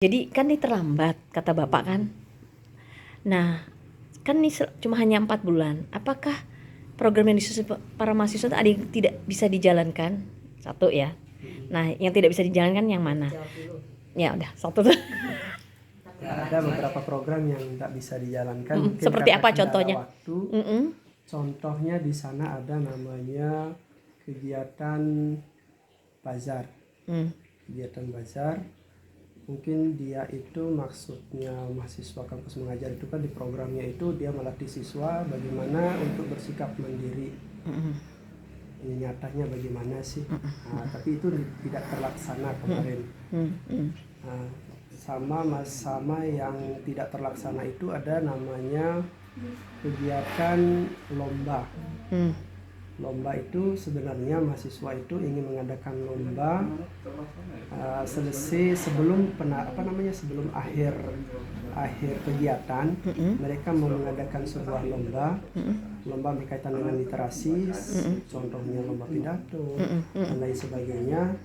Jadi kan ini terlambat kata Bapak kan. Nah, kan ini cuma hanya 4 bulan. Apakah program yang disusun para mahasiswa itu ada yang tidak bisa dijalankan? Satu ya. Nah, yang tidak bisa dijalankan yang mana? Ya udah, satu tuh. Ya, ada beberapa program yang tidak bisa dijalankan. Mungkin Seperti karena apa kendala contohnya? waktu. Contohnya di sana ada namanya kegiatan bazar. Kegiatan bazar. Mungkin dia itu maksudnya mahasiswa kampus mengajar itu kan di programnya itu dia melatih siswa bagaimana untuk bersikap mandiri. Ini nyatanya bagaimana sih? Nah, tapi itu tidak terlaksana kemarin. Nah, sama yang tidak terlaksana itu ada namanya kegiatan lomba. Lomba itu sebenarnya mahasiswa itu ingin mengadakan lomba selesai sebelum sebelum akhir kegiatan. Mereka mau mengadakan sebuah lomba berkaitan dengan literasi, contohnya lomba pidato dan lain sebagainya.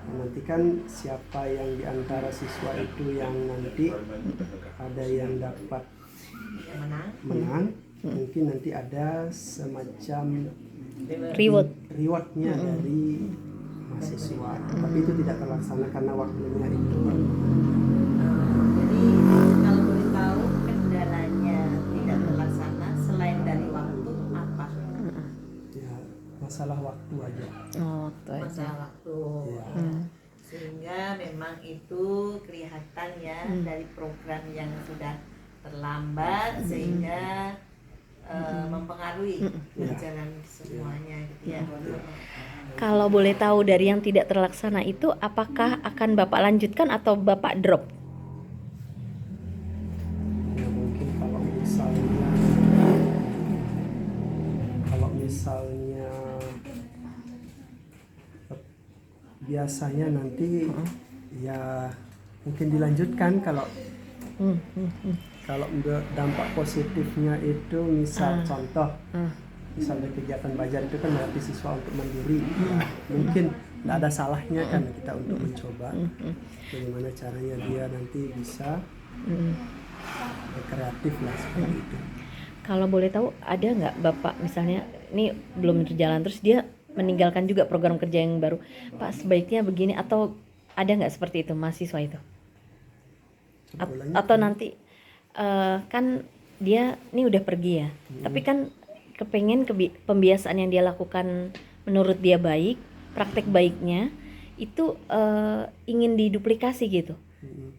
Nanti kan siapa yang diantara siswa itu yang nanti ada yang dapat menang, mungkin nanti ada semacam rewardnya dari mahasiswa, tapi itu tidak terlaksana karena waktunya itu. Jadi kalau boleh tahu kendalanya tidak terlaksana selain dari waktu apa? Ya, masalah waktu aja. Masalah waktu. Ya. Sehingga memang itu kelihatan ya dari program yang sudah terlambat sehingga mempengaruhi jalan semuanya gitu ya. Kalau boleh tahu dari yang tidak terlaksana itu apakah akan Bapak lanjutkan atau Bapak drop? Ya, mungkin kalau misalnya biasanya nanti ya mungkin dilanjutkan kalau dampak positifnya itu misal contoh misalnya kegiatan bazar itu kan melatih siswa untuk mandiri. Mungkin tidak ada salahnya kan kita untuk mencoba bagaimana caranya dia nanti bisa kreatif lah seperti itu. Kalau boleh tahu ada nggak Bapak misalnya ini belum berjalan terus dia meninggalkan juga program kerja yang baru, Pak sebaiknya begini, atau ada nggak seperti itu mahasiswa itu? Atau nanti kan dia ini udah pergi ya, tapi kan kepengen pembiasaan yang dia lakukan menurut dia baik, praktek baiknya itu ingin diduplikasi gitu.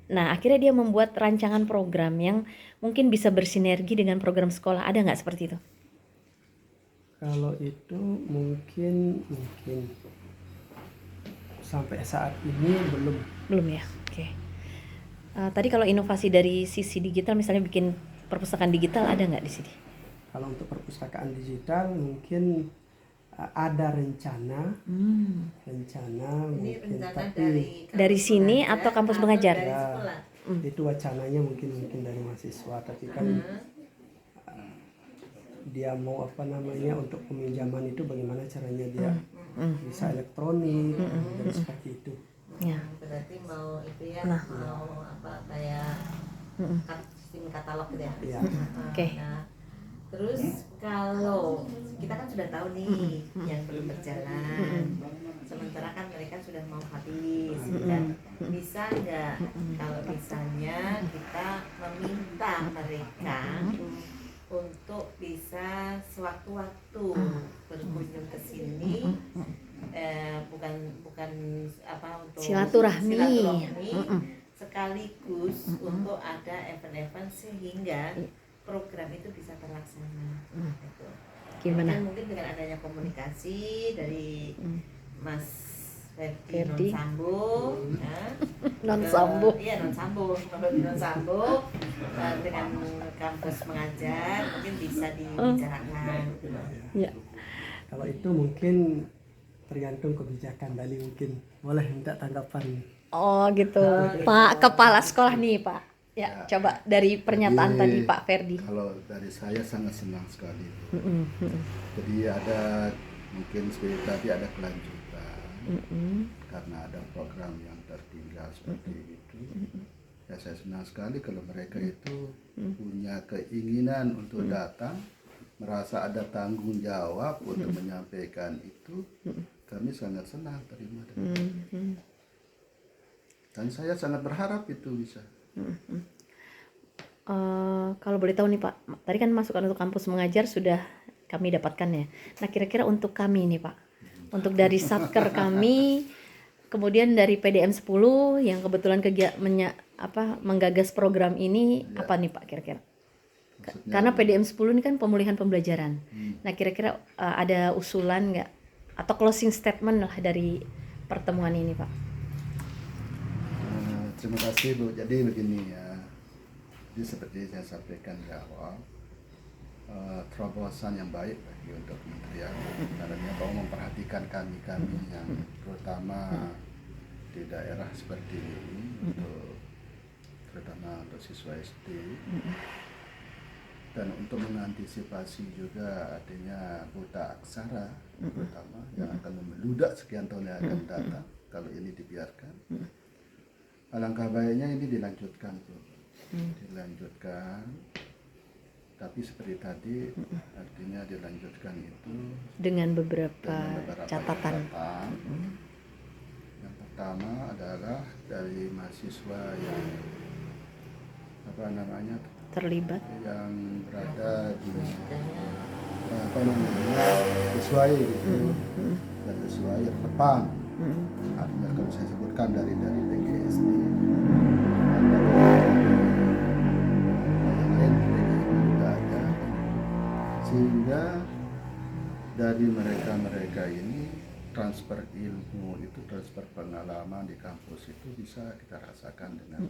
Nah akhirnya dia membuat rancangan program yang mungkin bisa bersinergi dengan program sekolah. Ada nggak seperti itu? Kalau itu mungkin sampai saat ini belum ya. Oke. Tadi kalau inovasi dari sisi digital misalnya bikin perpustakaan digital ada nggak di sini? Kalau untuk perpustakaan digital mungkin ada rencana mungkin, tapi dari sini atau kampus mengajar? Dari sekolah? Itu wacananya mungkin dari mahasiswa, tapi kan dia mau untuk peminjaman itu bagaimana caranya dia bisa elektronik dan seperti itu. Ya. Berarti mau itu ya, mau apa kayak sistem katalog gitu ya. Ya. Oke. Nah, terus kalau kita kan sudah tahu nih yang belum berjalan, sementara kan mereka sudah mau habis, kan? Bisa nggak kalau misalnya kita meminta mereka untuk bisa sewaktu-waktu berkunjung ke sini, bukan apa untuk silaturahmi. Sekaligus untuk ada event-event sehingga program itu bisa terlaksana. Gitu. Gimana? Mungkin dengan adanya komunikasi dari Mas Ferdi. Non Sambo dengan kampus mengajar mungkin bisa dibicarakan. Ya. Kalau itu mungkin tergantung kebijakan dari, mungkin boleh minta tanggapan. Oh gitu, Pak Kepala Sekolah nih Pak. Ya, coba dari pernyataan tadi Pak Ferdi. Kalau dari saya sangat senang sekali. Jadi ada mungkin seperti tadi ada kelanjutan karena ada program yang tertinggal seperti itu. Ya, saya senang sekali kalau mereka itu punya keinginan untuk datang, merasa ada tanggung jawab untuk menyampaikan itu. Kami sangat senang terima dari mereka. Dan saya sangat berharap itu bisa. Kalau boleh tahu nih Pak, tadi kan masukan untuk kampus mengajar sudah kami dapatkan ya. Nah kira-kira untuk kami nih Pak, untuk dari satker kami, kemudian dari PDM 10 yang kebetulan menggagas program ini, apa nih Pak kira-kira? Maksudnya, Karena PDM 10 ini kan pemulihan pembelajaran. Nah kira-kira ada usulan nggak atau closing statement lah dari pertemuan ini Pak? terima kasih Bu. Jadi begini ya. Jadi seperti saya sampaikan di awal, terobosan yang baik bagi untuk kementerian karena dia mau memperhatikan kami yang terutama di daerah seperti ini, untuk terutama untuk siswa SD, dan untuk mengantisipasi juga adanya buta aksara terutama yang akan memeludak sekian tahun yang akan datang kalau ini dibiarkan. Alangkah baiknya ini dilanjutkan tuh. Dilanjutkan, tapi seperti tadi artinya dilanjutkan itu Dengan beberapa dengan catatan. Yang pertama adalah dari mahasiswa yang Terlibat. yang berada di sesuai gitu, dan sesuai depan. Artinya kalau saya sebutkan dari PGSD, sehingga dari mereka ini transfer ilmu itu, transfer pengalaman di kampus itu bisa kita rasakan dengan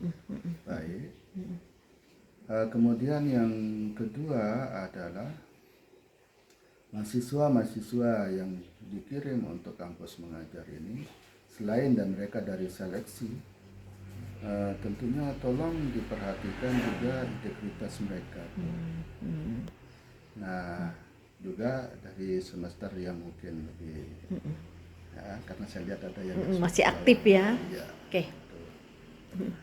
baik. Kemudian yang kedua adalah mahasiswa yang dikirim untuk kampus mengajar ini, selain dan mereka dari seleksi, tentunya tolong diperhatikan juga integritas mereka. Nah, juga dari semester yang mungkin lebih, ya, karena saya lihat ada yang Masih aktif ya. Ya, Oke.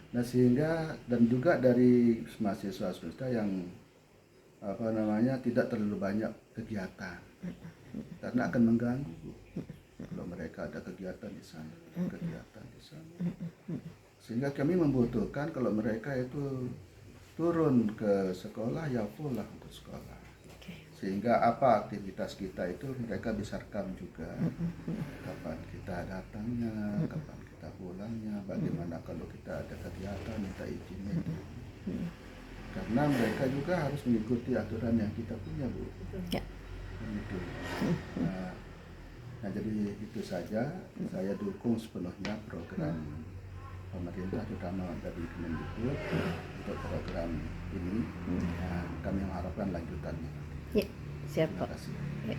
nah sehingga dan juga dari mahasiswa semester yang tidak terlalu banyak kegiatan, karena akan mengganggu kalau mereka ada kegiatan di sana, sehingga kami membutuhkan kalau mereka itu turun ke sekolah ya full lah untuk sekolah, sehingga apa aktivitas kita itu mereka bisa rekam juga, kapan kita datangnya, kapan kita pulangnya, bagaimana kalau kita ada kegiatan minta izinnya itu. Karena mereka juga harus mengikuti aturan yang kita punya, Bu. Ya. Gitu. Nah, jadi itu saja. Saya dukung sepenuhnya program pemerintah, terutama dari Kemendikbud untuk program ini. Nah, kami mengharapkan lanjutannya. Ya, siap Terima Pak. kasih. Ya.